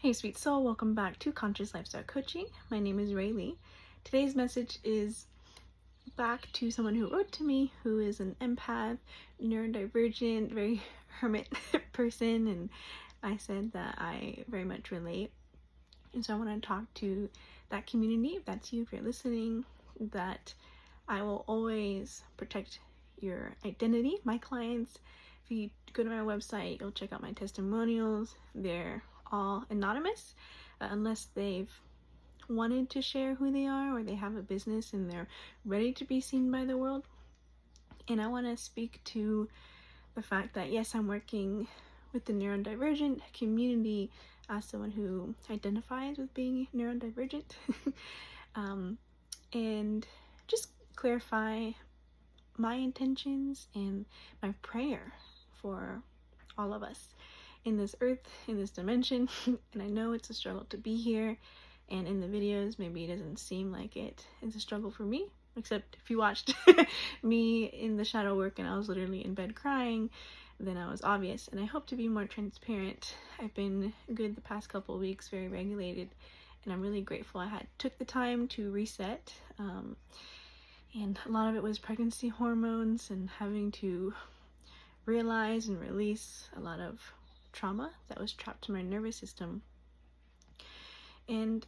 Hey sweet soul, welcome back to Conscious Lifestyle Coaching. My name is Raileigh. Today's message is back to someone who wrote to me who is an empath, neurodivergent, very hermit person, and I said that I very much relate. And so I want to talk to that community, if that's you, if you're listening, that I will always protect your identity. My clients, if you go to my website, you'll check out my testimonials. They're all anonymous, unless they've wanted to share who they are or they have a business and they're ready to be seen by the world. And I want to speak to the fact that yes, I'm working with the neurodivergent community as someone who identifies with being neurodivergent and just clarify my intentions and my prayer for all of us in this earth, in this dimension. And I know it's a struggle to be here, and in the videos maybe it doesn't seem like it is a struggle for me, except if you watched me in the shadow work and I was literally in bed crying, then I was obvious. And I hope to be more transparent. I've been good the past couple of weeks, very regulated, and I'm really grateful I took the time to reset. And a lot of it was pregnancy hormones and having to realize and release a lot of trauma that was trapped in my nervous system. And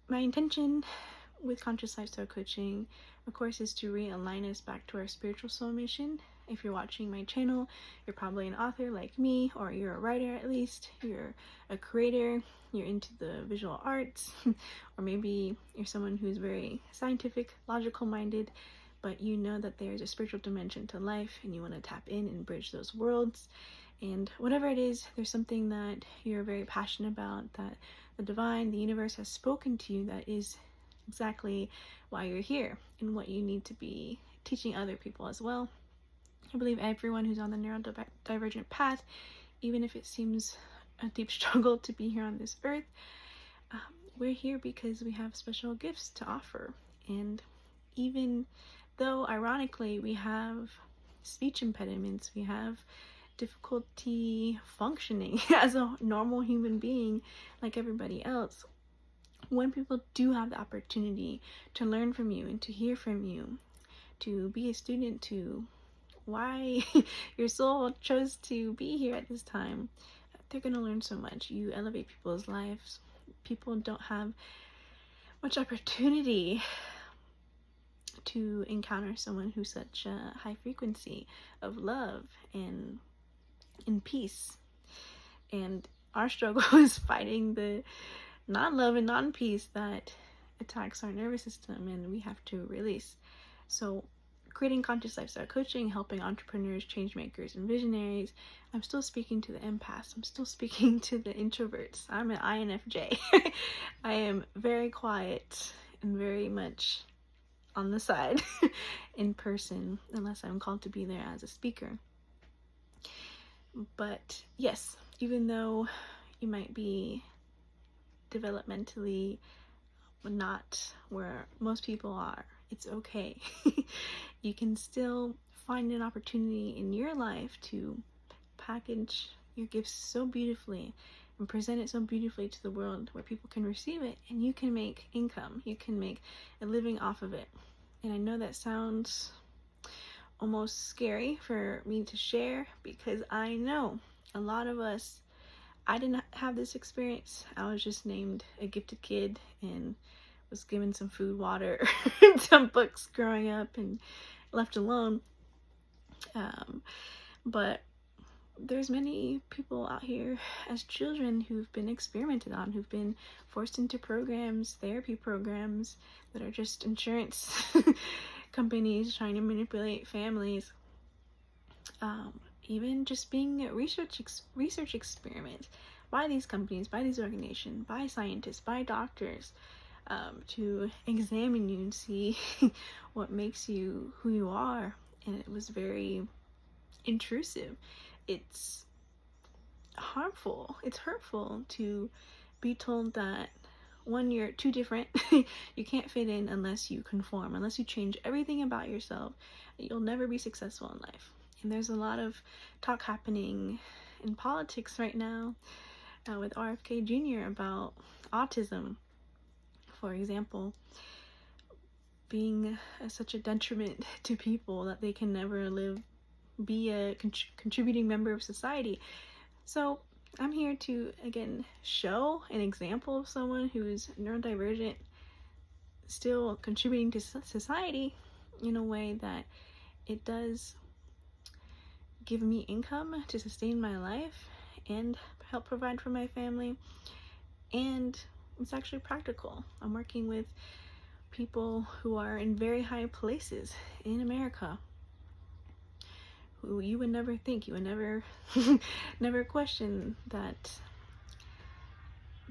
my intention with Conscious Lifestyle Coaching, of course, is to realign us back to our spiritual soul mission. If you're watching my channel, you're probably an author like me, or you're a writer at least, you're a creator, you're into the visual arts, or maybe you're someone who's very scientific, logical minded, but you know that there's a spiritual dimension to life and you want to tap in and bridge those worlds. And whatever it is, there's something that you're very passionate about, that the divine, the universe has spoken to you, that is exactly why you're here and what you need to be teaching other people as well. I believe everyone who's on the neurodivergent path, even if it seems a deep struggle to be here on this earth, we're here because we have special gifts to offer. And even though, ironically, we have speech impediments, we have difficulty functioning as a normal human being like everybody else, when people do have the opportunity to learn from you and to hear from you, to be a student, to why your soul chose to be here at this time, they're going to learn so much. You elevate people's lives. People don't have much opportunity to encounter someone who's such a high frequency of love and in peace. And our struggle is fighting the non-love and non-peace that attacks our nervous system, and we have to release. So creating Conscious Lifestyle Coaching, helping entrepreneurs, changemakers, and visionaries, I'm still speaking to the empaths. I'm still speaking to the introverts. I'm an INFJ. I am very quiet and very much on the side in person, unless I'm called to be there as a speaker. But yes, even though you might be developmentally not where most people are, it's okay. You can still find an opportunity in your life to package your gifts so beautifully and present it so beautifully to the world where people can receive it and you can make income. You can make a living off of it. And I know that sounds almost scary for me to share, because I know a lot of us, I didn't have this experience. I was just named a gifted kid and was given some food, water, and some books growing up and left alone. But there's many people out here as children who've been experimented on, who've been forced into programs, therapy programs that are just insurance companies trying to manipulate families. Even just being a research experiment by these companies, by these organizations, by scientists, by doctors, to examine you and see what makes you who you are. And it was very intrusive. It's harmful. It's hurtful to be told that, one, you're too different. You can't fit in unless you conform, unless you change everything about yourself. You'll never be successful in life. And there's a lot of talk happening in politics right now with RFK Jr. about autism, for example, being such a detriment to people that they can never be a contributing member of society. So I'm here to, again, show an example of someone who's neurodivergent, still contributing to society in a way that it does give me income to sustain my life and help provide for my family. And it's actually practical. I'm working with people who are in very high places in America, who you would never think, you would never never question that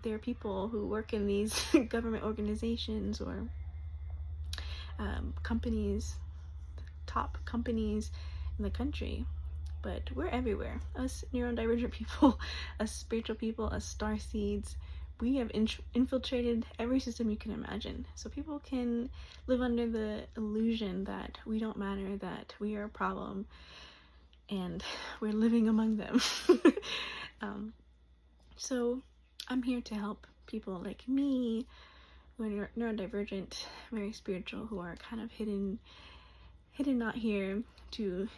there are people who work in these government organizations or companies, top companies in the country. But we're everywhere. Us neurodivergent people, us spiritual people, us star seeds, we have infiltrated every system you can imagine. So people can live under the illusion that we don't matter, that we are a problem, and we're living among them. So I'm here to help people like me, who are neurodivergent, very spiritual, who are kind of hidden not here, to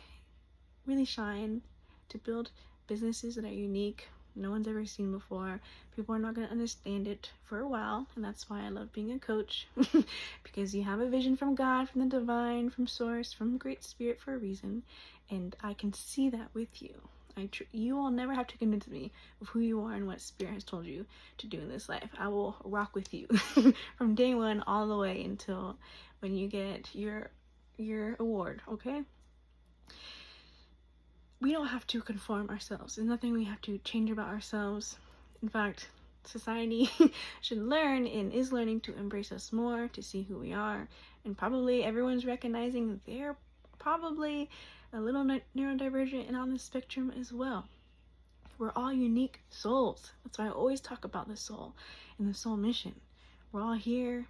really shine, to build businesses that are unique, no one's ever seen before. People are not going to understand it for a while, and that's why I love being a coach, because you have a vision from God, from the divine, from source, from great spirit for a reason, and I can see that with you. You will never have to convince me of who you are and what spirit has told you to do in this life. I will rock with you from day one all the way until when you get your award, okay? We don't have to conform ourselves. There's nothing we have to change about ourselves. In fact, society should learn and is learning to embrace us more, to see who we are, and probably everyone's recognizing they're probably a little neurodivergent and on the spectrum as well. We're all unique souls. That's why I always talk about the soul and the soul mission. We're all here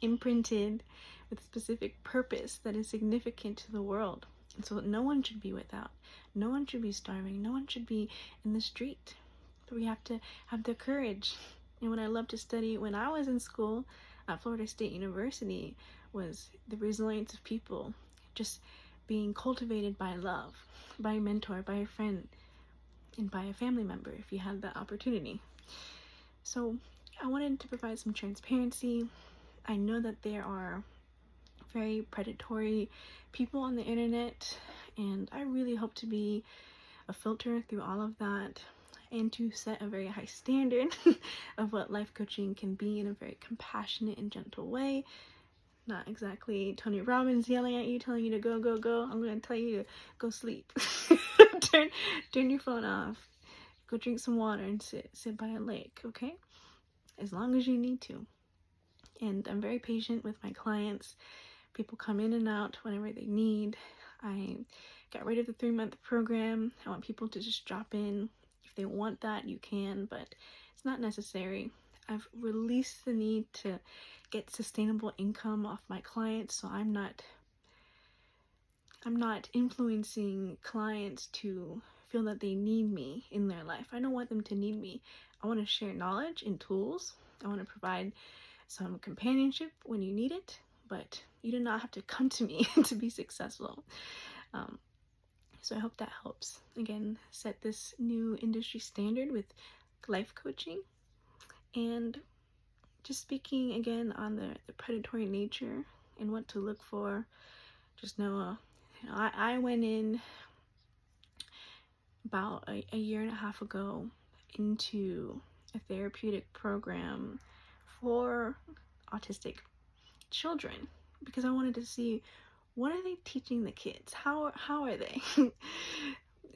imprinted with a specific purpose that is significant to the world. And so no one should be without. No one should be starving. No one should be in the street. So we have to have the courage. And what I loved to study when I was in school at Florida State University was the resilience of people just being cultivated by love, by a mentor, by a friend, and by a family member if you had that opportunity. So I wanted to provide some transparency. I know that there are very predatory people on the internet, and I really hope to be a filter through all of that and to set a very high standard of what life coaching can be in a very compassionate and gentle way. Not exactly Tony Robbins yelling at you, telling you to go, go, go. I'm going to tell you to go sleep. turn your phone off. Go drink some water and sit by a lake, okay? As long as you need to. And I'm very patient with my clients. People come in and out whenever they need. I got rid of the 3-month program. I want people to just drop in. If they want that, you can, but it's not necessary. I've released the need to get sustainable income off my clients, so I'm not influencing clients to feel that they need me in their life. I don't want them to need me. I want to share knowledge and tools. I want to provide some companionship when you need it, but you do not have to come to me to be successful. So I hope that helps. Again, set this new industry standard with life coaching. And just speaking again on the predatory nature and what to look for, just know, I went in about a year and a half ago into a therapeutic program for autistic children because I wanted to see, what are they teaching the kids? How are they?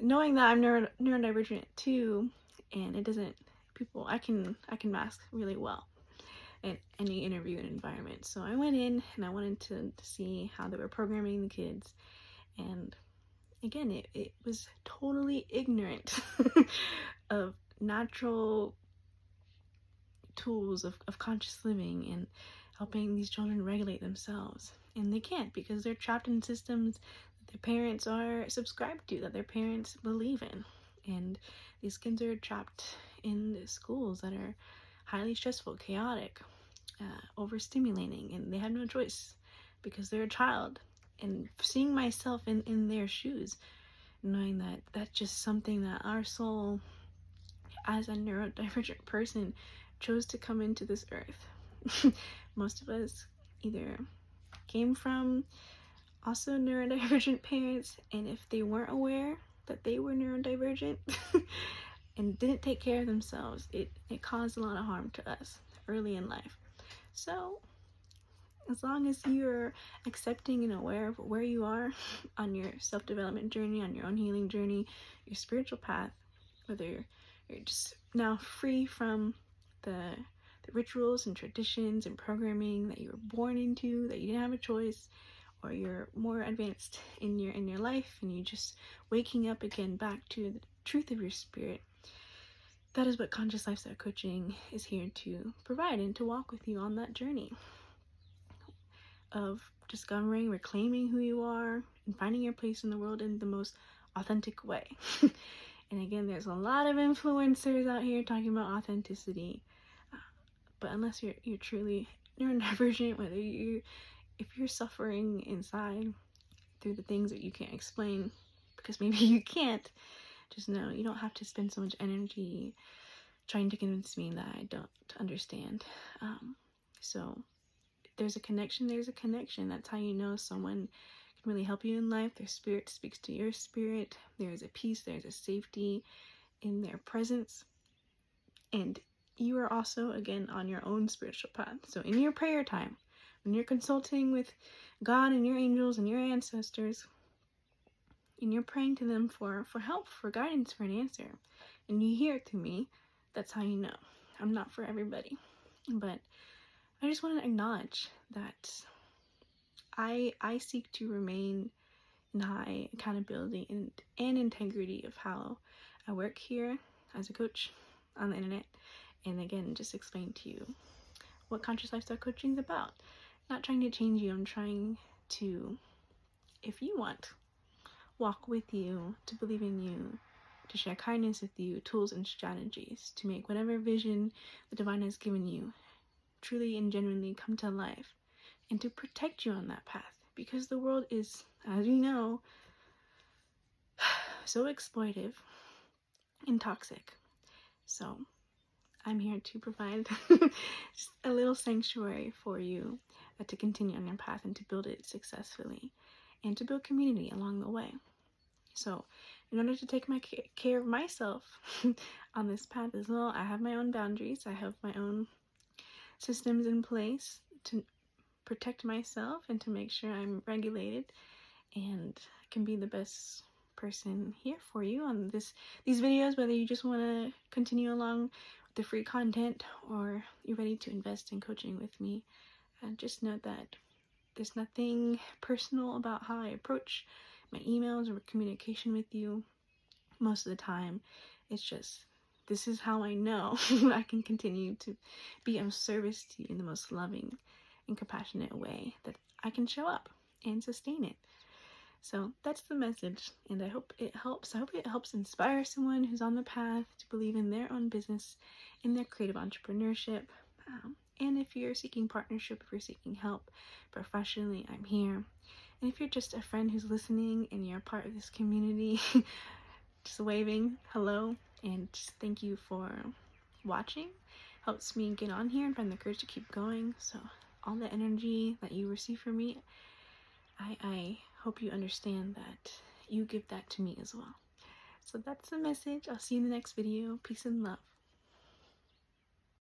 Knowing that I'm neurodivergent too, and I can mask really well in any interview and environment. So I went in and I wanted to see how they were programming the kids. And again, it was totally ignorant of natural tools of conscious living and helping these children regulate themselves. And they can't, because they're trapped in systems that their parents are subscribed to, that their parents believe in. and these kids are trapped in schools that are highly stressful, chaotic, overstimulating, and they have no choice because they're a child. And seeing myself in their shoes, knowing that that's just something that our soul, as a neurodivergent person, chose to come into this earth. Most of us either came from also neurodivergent parents, and if they weren't aware that they were neurodivergent and didn't take care of themselves, it caused a lot of harm to us early in life. So as long as you're accepting and aware of where you are on your self-development journey, on your own healing journey, your spiritual path, whether you're just now free from the rituals and traditions and programming that you were born into, that you didn't have a choice, or you're more advanced in your life and you're just waking up again back to the truth of your spirit, that is what Conscious Lifestyle Coaching is here to provide and to walk with you on that journey of discovering, reclaiming who you are, and finding your place in the world in the most authentic way. And again, there's a lot of influencers out here talking about authenticity, but unless you're truly neurodivergent, if you're suffering inside through the things that you can't explain, because maybe you can't, just know you don't have to spend so much energy trying to convince me that I don't understand. So there's a connection. That's how you know someone can really help you in life. Their spirit speaks to your spirit. There's a peace, there's a safety in their presence. And you are also, again, on your own spiritual path. So in your prayer time, when you're consulting with God and your angels and your ancestors, and you're praying to them for help, for guidance, for an answer, and you hear it through me, that's how you know. I'm not for everybody, but I just want to acknowledge that I seek to remain in high accountability and integrity of how I work here as a coach on the internet, and again, just explain to you what Conscious Lifestyle Coaching is about. Not trying to change you, I'm trying to, if you want, walk with you, to believe in you, to share kindness with you, tools and strategies to make whatever vision the divine has given you truly and genuinely come to life, and to protect you on that path, because the world is, as you know, so exploitive and toxic. So I'm here to provide just a little sanctuary for you to continue on your path and to build it successfully, and to build community along the way. So in order to take my care of myself on this path as well, I have my own boundaries. I have my own systems in place to protect myself and to make sure I'm regulated and can be the best person here for you on these videos, whether you just want to continue along with the free content or you're ready to invest in coaching with me. And just note that there's nothing personal about how I approach my emails or communication with you. Most of the time, it's just, this is how I know I can continue to be of service to you in the most loving and compassionate way that I can show up and sustain it. So that's the message, and I hope it helps. I hope it helps inspire someone who's on the path to believe in their own business, in their creative entrepreneurship. And if you're seeking partnership, if you're seeking help professionally, I'm here. And if you're just a friend who's listening and you're a part of this community, just waving hello and just thank you for watching. Helps me get on here and find the courage to keep going. So all the energy that you receive from me, I hope you understand that you give that to me as well. So that's the message. I'll see you in the next video. Peace and love.